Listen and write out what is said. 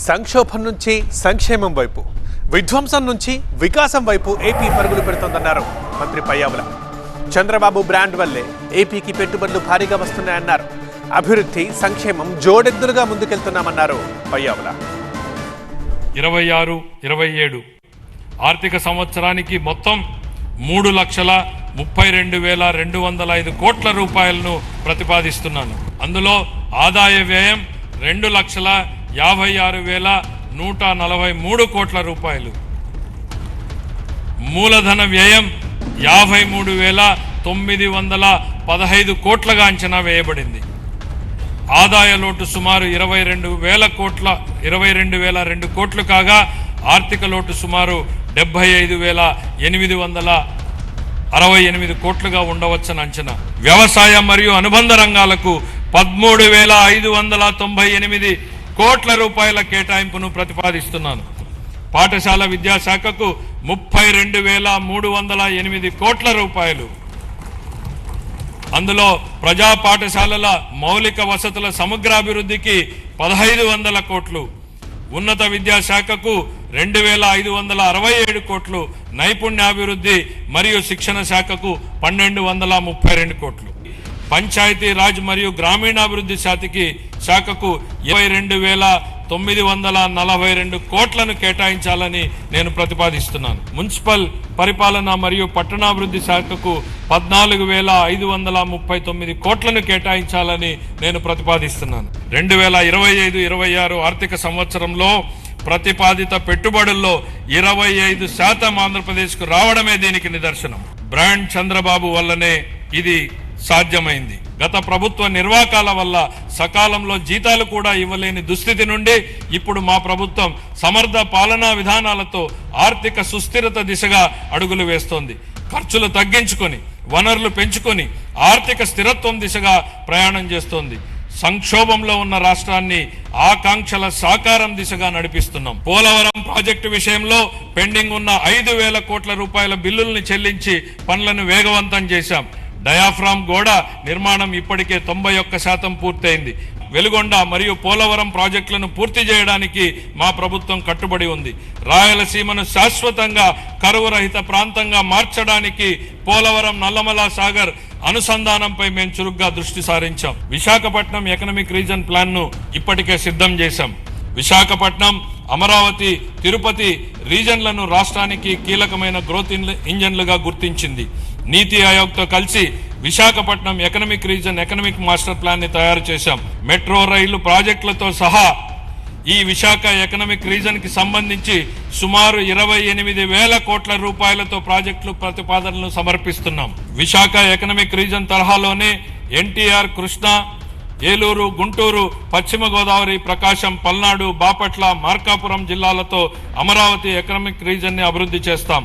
సంక్షోభం నుంచి సంక్షేమం వైపు, విధ్వంసం నుంచి వికాసం వైపు ఏపీ పరుగులు పెడుతోందన్నారు మంత్రి పయ్యావుల. చంద్రబాబు బ్రాండ్ వల్లే ఏపీకి పెట్టుబడులు భారీగా వస్తున్నాయన్నారు. అభివృద్ధి సంక్షేమం జోడెద్దులుగా ముందుకెళ్తున్నామన్నారు పయ్యావుల. 26-27 ఆర్థిక సంవత్సరానికి మొత్తం 3,32,205 కోట్ల రూపాయలను ప్రతిపాదిస్తున్నాను. అందులో ఆదాయ వ్యయం 2,56,143 కోట్ల రూపాయలు, మూలధన వ్యయం 53,915 కోట్లగా అంచనా వేయబడింది. ఆదాయ లోటు సుమారు 22,002 కోట్లు కాగా ఆర్థిక లోటు సుమారు 75,868 కోట్లుగా ఉండవచ్చని అంచనా. వ్యవసాయ మరియు అనుబంధ రంగాలకు 13,598 కోట్ల రూపాయల కేటాయింపును ప్రతిపాదిస్తున్నాను. పాఠశాల విద్యాశాఖకు 32,308 కోట్ల రూపాయలు, అందులో ప్రజా పాఠశాలల మౌలిక వసతుల సమగ్రాభివృద్ధికి 1,500 కోట్లు, ఉన్నత విద్యాశాఖకు 2,567 కోట్లు, నైపుణ్యాభివృద్ధి మరియు శిక్షణ శాఖకు 1,232 కోట్లు, పంచాయతీ రాజ్ మరియు గ్రామీణాభివృద్ధి శాఖకు 22,942 కోట్లను కేటాయించాలని నేను ప్రతిపాదిస్తున్నాను. మున్సిపల్ పరిపాలన మరియు పట్టణాభివృద్ధి శాఖకు 14,539 కోట్లను కేటాయించాలని నేను ప్రతిపాదిస్తున్నాను. 2025-26 ఆర్థిక సంవత్సరంలో ప్రతిపాదిత పెట్టుబడుల్లో 25% ఆంధ్రప్రదేశ్కు రావడమే దీనికి నిదర్శనం. బ్రాండ్ చంద్రబాబు వల్లనే ఇది సాధ్యమైంది. గత ప్రభుత్వ నిర్వాకాల వల్ల సకాలంలో జీతాలు కూడా ఇవ్వలేని దుస్థితి నుండి ఇప్పుడు మా ప్రభుత్వం సమర్థ పాలనా విధానాలతో ఆర్థిక సుస్థిరత దిశగా అడుగులు వేస్తోంది. ఖర్చులు తగ్గించుకొని వనరులు పెంచుకొని ఆర్థిక స్థిరత్వం దిశగా ప్రయాణం చేస్తోంది. సంక్షోభంలో ఉన్న రాష్ట్రాన్ని ఆకాంక్షల సాకారం దిశగా నడిపిస్తున్నాం. పోలవరం ప్రాజెక్టు విషయంలో పెండింగ్ ఉన్న 5,000 కోట్ల రూపాయల బిల్లుల్ని చెల్లించి పనులను వేగవంతం చేశాం. డయాఫ్రామ్ గోడ నిర్మాణం ఇప్పటికే 91% పూర్తయింది. వెలుగొండ మరియు పోలవరం ప్రాజెక్టులను పూర్తి చేయడానికి మా ప్రభుత్వం కట్టుబడి ఉంది. రాయలసీమను శాశ్వతంగా కరువు రహిత ప్రాంతంగా మార్చడానికి పోలవరం నల్లమల సాగర్ అనుసంధానంపై మేము చురుగ్గా దృష్టి సారించాం. విశాఖపట్నం ఎకనామిక్ రీజన్ ప్లాన్ ను ఇప్పటికే సిద్ధం చేశాం. విశాఖపట్నం, అమరావతి, తిరుపతి రీజన్లను రాష్ట్రానికి కీలకమైన గ్రోత్ ఇంజన్లుగా గుర్తించింది. నీతి ఆయోగ్తో కలిసి Visakhapatnam economic reason economic master plan ని తయారు చేశాం. మెట్రో రైలు ప్రాజెక్టులతో సహా ఈ విశాఖ ఎకనామిక్ రీజన్ కి సంబంధించి సుమారు 28,000 కోట్ల రూపాయలతో ప్రాజెక్టులు ప్రతిపాదనలు సమర్పిస్తున్నాం. విశాఖ ఎకనామిక్ రీజన్ తరహాలోనే ఎన్టీఆర్, కృష్ణా, ఏలూరు, గుంటూరు, పశ్చిమ గోదావరి, ప్రకాశం, పల్నాడు, బాపట్ల, మార్కాపురం జిల్లాలతో అమరావతి ఎకనామిక్ రీజన్ ని అభివృద్ధి చేస్తాం.